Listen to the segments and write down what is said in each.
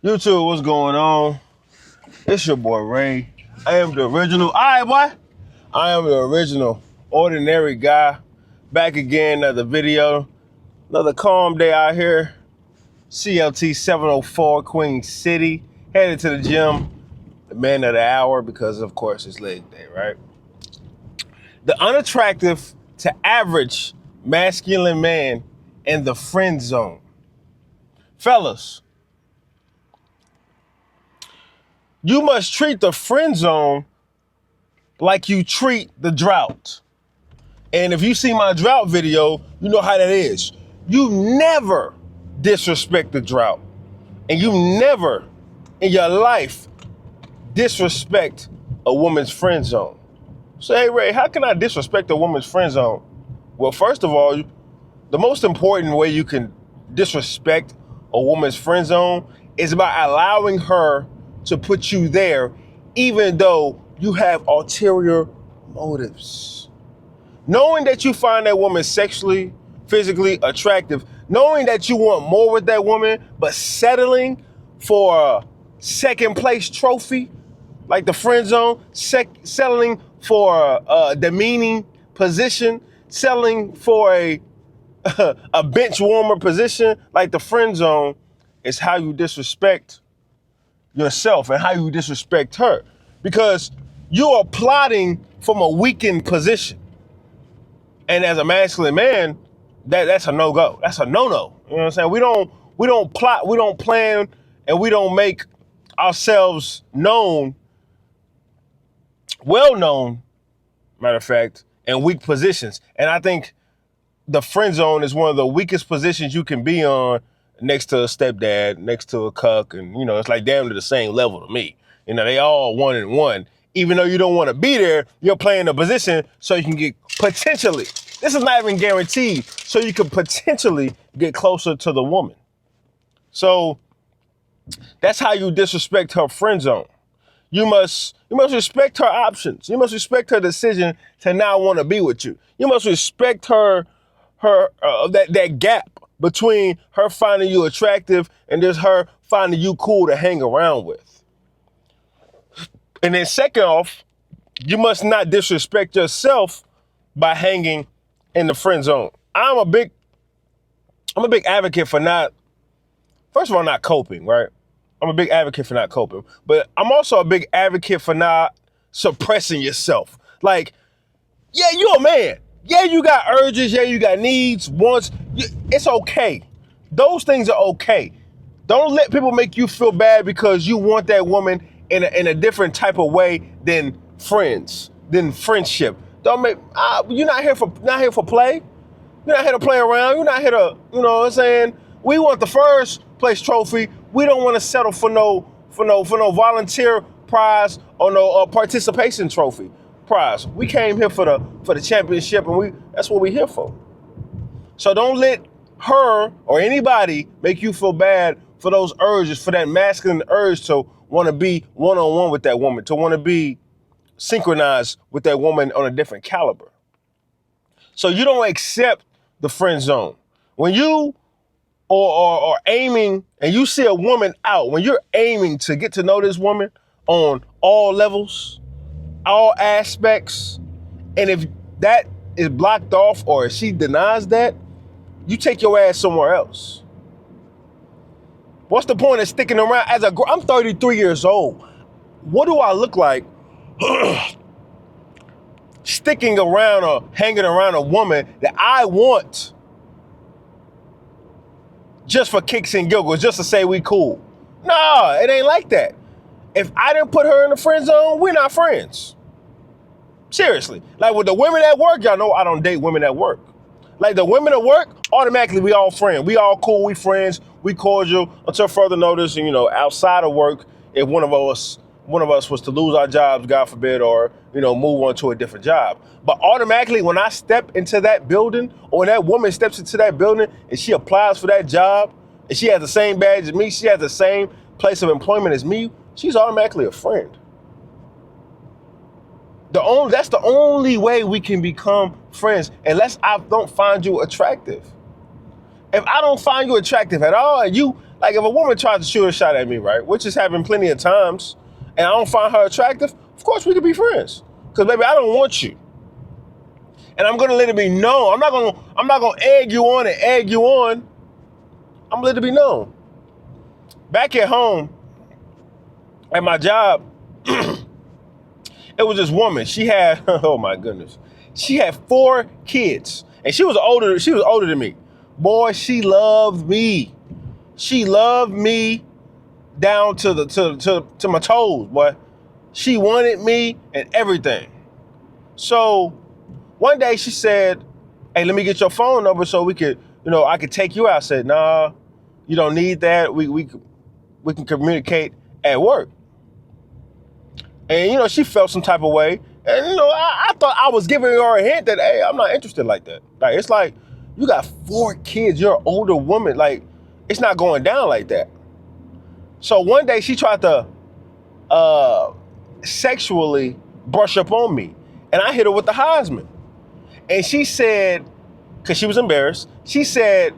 YouTube, what's going on? It's your boy Ray. I am the original. All right, boy. I am the original ordinary guy. Back again, another video. Another calm day out here. CLT 704, Queen City. Headed to the gym. The man of the hour because, of course, it's leg day, right? The unattractive to average masculine man in the friend zone. Fellas, you must treat the friend zone like you treat the drought. And if you see my drought video, you know how that is. You never disrespect the drought. And you never in your life disrespect a woman's friend zone. So, hey, Ray, how can I disrespect a woman's friend zone? Well, first of all, the most important way you can disrespect a woman's friend zone is by allowing her to put you there, even though you have ulterior motives. Knowing that you find that woman sexually, physically attractive, knowing that you want more with that woman, but settling for a second place trophy, like the friend zone, settling for a demeaning position, settling for a bench warmer position, like the friend zone, is how you disrespect yourself and how you disrespect her, because you are plotting from a weakened position. And as a masculine man, that's a no-go. That's a no-no. You know what I'm saying? We don't plot, we don't plan, and we don't make ourselves known, well known, matter of fact, in weak positions. And I think the friend zone is one of the weakest positions you can be on, next to a stepdad, next to a cuck, and it's like damn to the same level to me. They all one and one. Even though you don't want to be there, you're playing a position so you can get potentially, this is not even guaranteed, so you can potentially get closer to the woman. So that's how you disrespect her friend zone. You must respect her options. You must respect her decision to not want to be with you. You must respect her that gap between her finding you attractive and just her finding you cool to hang around with. And then second off, you must not disrespect yourself by hanging in the friend zone. I'm a big advocate for first of all, not coping, right? I'm a big advocate for not coping, but I'm also a big advocate for not suppressing yourself. Like, yeah, you're a man. Yeah, you got urges. Yeah, you got needs, wants. It's okay. Those things are okay. Don't let people make you feel bad because you want that woman in a different type of way than friends, than friendship. Don't make you're not here for play. You're not here to play around. You're not here to, you know what I'm saying? We want the first place trophy. We don't want to settle for no volunteer prize or no participation trophy prize. We came here for the championship, and that's what we're here for. So don't let her or anybody make you feel bad for those urges, for that masculine urge to want to be one-on-one with that woman, to want to be synchronized with that woman on a different caliber. So you don't accept the friend zone. When you are aiming and you see a woman out, when you're aiming to get to know this woman on all levels, all aspects, and if that is blocked off or if she denies that, you take your ass somewhere else. What's the point of sticking around? I'm 33 years old. What do I look like sticking around or hanging around a woman that I want just for kicks and giggles, just to say we cool? No, it ain't like that. If I didn't put her in the friend zone, we're not friends. Seriously. Like with the women at work, y'all know I don't date women at work. Like the women at work, automatically we all friends. We all cool, we friends, we cordial until further notice. And outside of work, if one of us was to lose our jobs, God forbid, or move on to a different job. But automatically when I step into that building, or when that woman steps into that building and she applies for that job, and she has the same badge as me, she has the same place of employment as me, she's automatically a friend. That's the only way we can become friends, unless I don't find you attractive. If I don't find you attractive at all, and you Like if a woman tries to shoot a shot at me, right, which is happening plenty of times, and I don't find her attractive, of course we could be friends. Because baby, I don't want you. And I'm gonna let it be known. I'm not gonna egg you on and egg you on. I'm gonna let it be known. Back at home, at my job, it was this woman. She had, oh my goodness, she had 4 kids, and she was older than me. Boy, she loved me. She loved me down to my toes, boy. She wanted me and everything. So one day she said, "Hey, let me get your phone number so we could, I could take you out." I said, "Nah, you don't need that. We can communicate at work." And she felt some type of way. And I thought I was giving her a hint that, hey, I'm not interested like that. Like, it's like, you got 4 kids, you're an older woman. Like, it's not going down like that. So one day she tried to sexually brush up on me. And I hit her with the Heisman. And she said, because she was embarrassed, she said,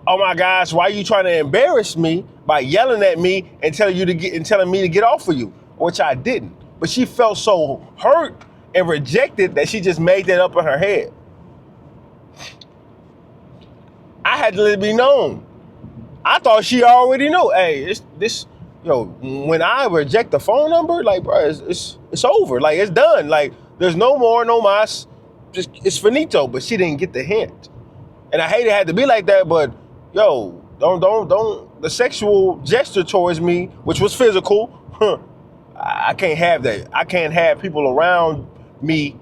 "Oh my gosh, why are you trying to embarrass me by yelling at me and telling me to get off of you?" Which I didn't. But she felt so hurt and rejected that she just made that up in her head. I had to let it be known. I thought she already knew. Hey, when I reject the phone number, like, bro, it's over. Like, it's done. Like, there's no more, no mas. Just, it's finito. But she didn't get the hint. And I hate it had to be like that, but don't the sexual gesture towards me, which was physical, I can't have that. I can't have people around me,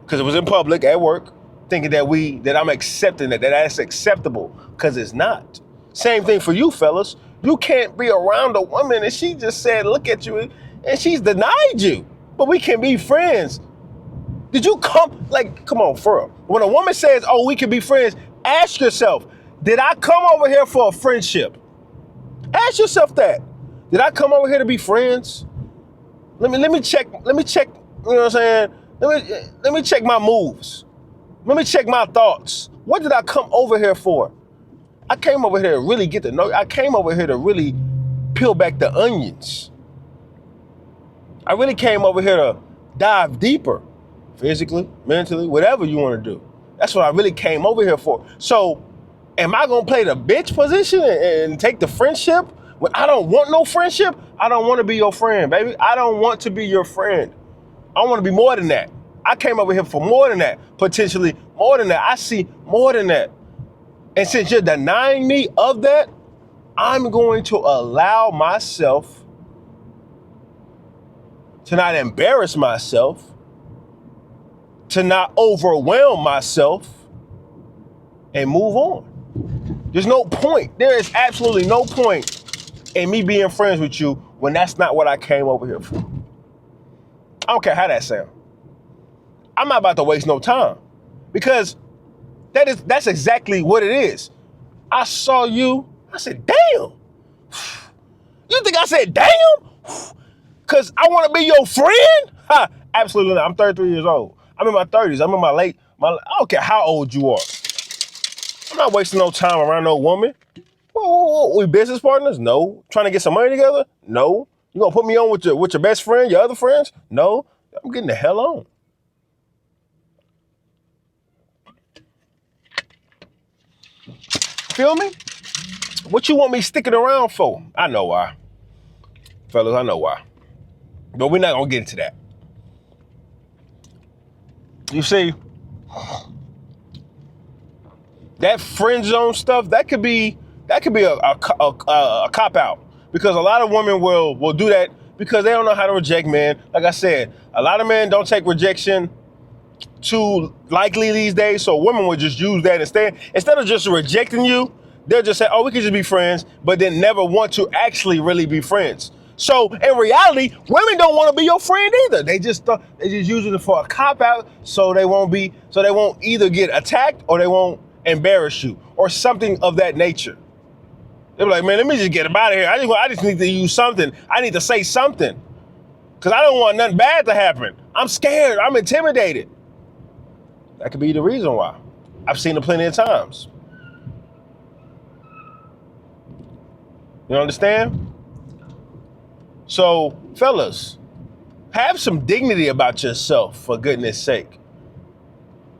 because it was in public at work, thinking that I'm accepting that's acceptable, because it's not. Same thing for you fellas. You can't be around a woman and she just said, look at you, and she's denied you. But we can be friends. Did you come on, for real. When a woman says, oh, we can be friends, ask yourself, did I come over here for a friendship? Ask yourself that. Did I come over here to be friends? Let me check, you know what I'm saying? Let me check my moves. Let me check my thoughts. What did I come over here for? I came over here to really get to know you. I came over here to really peel back the onions. I really came over here to dive deeper, physically, mentally, whatever you want to do. That's what I really came over here for. So, am I gonna play the bitch position and take the friendship when I don't want no friendship? I don't want to be your friend, baby. I don't want to be your friend. I want to be more than that. I came over here for more than that, potentially more than that. I see more than that. And since you're denying me of that, I'm going to allow myself to not embarrass myself, to not overwhelm myself, and move on. There's no point. There is absolutely no point in me being friends with you when that's not what I came over here for. I don't care how that sounds. I'm not about to waste no time, because that's exactly what it is. I saw you, I said, damn. You think I said damn? Because I want to be your friend? Ha, absolutely not. I'm 33 years old. I'm in my 30s. I'm in I don't care how old you are. I'm not wasting no time around no woman. Whoa. We business partners? No. Trying to get some money together? No. You gonna put me on with your best friend, your other friends? No. I'm getting the hell on. Feel me? What you want me sticking around for? I know why. Fellas, I know why. But we're not gonna get into that. You see, that friend zone stuff, that could be a cop-out. Because a lot of women will do that because they don't know how to reject men. Like I said, a lot of men don't take rejection too likely these days, so women would just use that instead of just rejecting you, they'll just say, oh, we can just be friends, but then never want to actually really be friends. So in reality, women don't want to be your friend either. They just use it for a cop out, so they won't either get attacked or they won't embarrass you or something of that nature. They're like, man, let me just get them out of here. I just need to use something. I need to say something, because I don't want nothing bad to happen. I'm scared. I'm intimidated. That could be the reason why. I've seen it plenty of times. You understand? So, fellas, have some dignity about yourself, for goodness sake.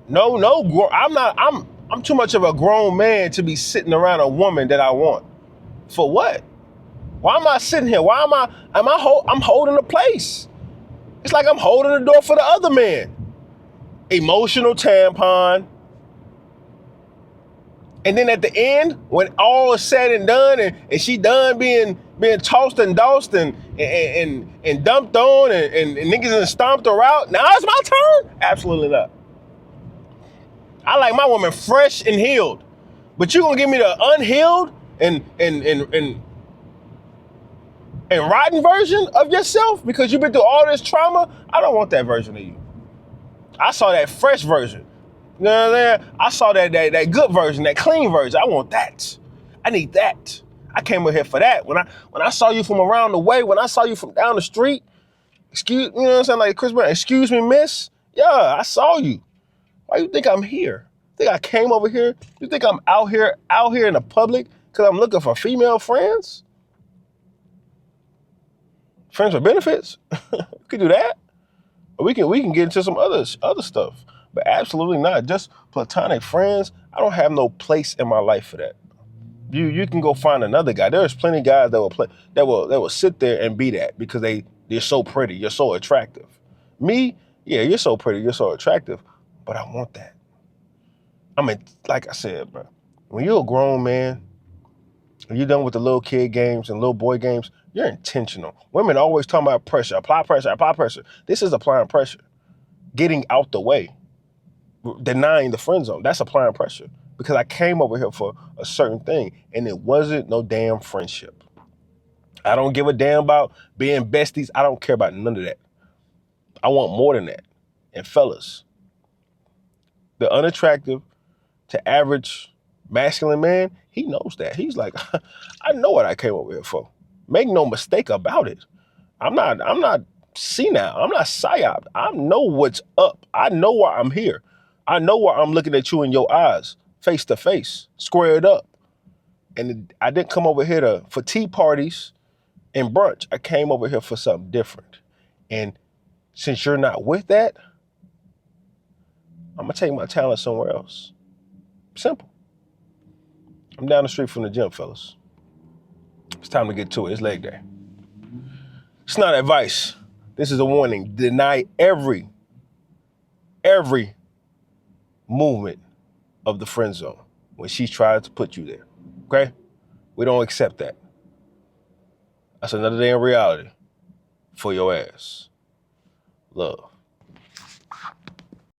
I'm too much of a grown man to be sitting around a woman that I want. For what? Why am I sitting here? I'm holding a place. It's like I'm holding the door for the other man. Emotional tampon. And then at the end, when all is said and done, and she done being tossed and dossed and dumped on and niggas and stomped her out, now it's my turn? Absolutely not. I like my woman fresh and healed. But you gonna give me the unhealed and rotten version of yourself because you've been through all this trauma? I don't want that version of you. I saw that fresh version. You know what I'm saying? I saw that good version, that clean version. I want that. I need that. I came over here for that. When I saw you from around the way, when I saw you from down the street, you know what I'm saying? Like Chris Brown, excuse me, miss? Yeah, I saw you. Why you think I'm here? Think I came over here? You think I'm out here in the public because I'm looking for female friends? Friends with benefits? We could do that. Or we can get into some other stuff. But absolutely not. Just platonic friends. I don't have no place in my life for that. You can go find another guy. There's plenty of guys that will sit there and be that because they're so pretty. You're so attractive. Me, yeah, you're so pretty. You're so attractive. But I want that. I mean, like I said, bro, when you're a grown man, and you're done with the little kid games and little boy games, you're intentional. Women always talking about pressure. Apply pressure. Apply pressure. This is applying pressure. Getting out the way. Denying the friend zone. That's applying pressure. Because I came over here for a certain thing, and it wasn't no damn friendship. I don't give a damn about being besties. I don't care about none of that. I want more than that. And fellas, the unattractive to average masculine man, he knows that. He's like, I know what I came over here for. Make no mistake about it. I'm not senile. I'm not psyop. I know what's up. I know why I'm here. I know why I'm looking at you in your eyes, face to face, squared up. And I didn't come over here for tea parties and brunch. I came over here for something different. And since you're not with that, I'm gonna take my talent somewhere else. Simple. I'm down the street from the gym, fellas. It's time to get to it. It's leg day. It's not advice. This is a warning. Deny every movement of the friend zone when she tries to put you there. Okay? We don't accept that. That's another day in reality for your ass. Love.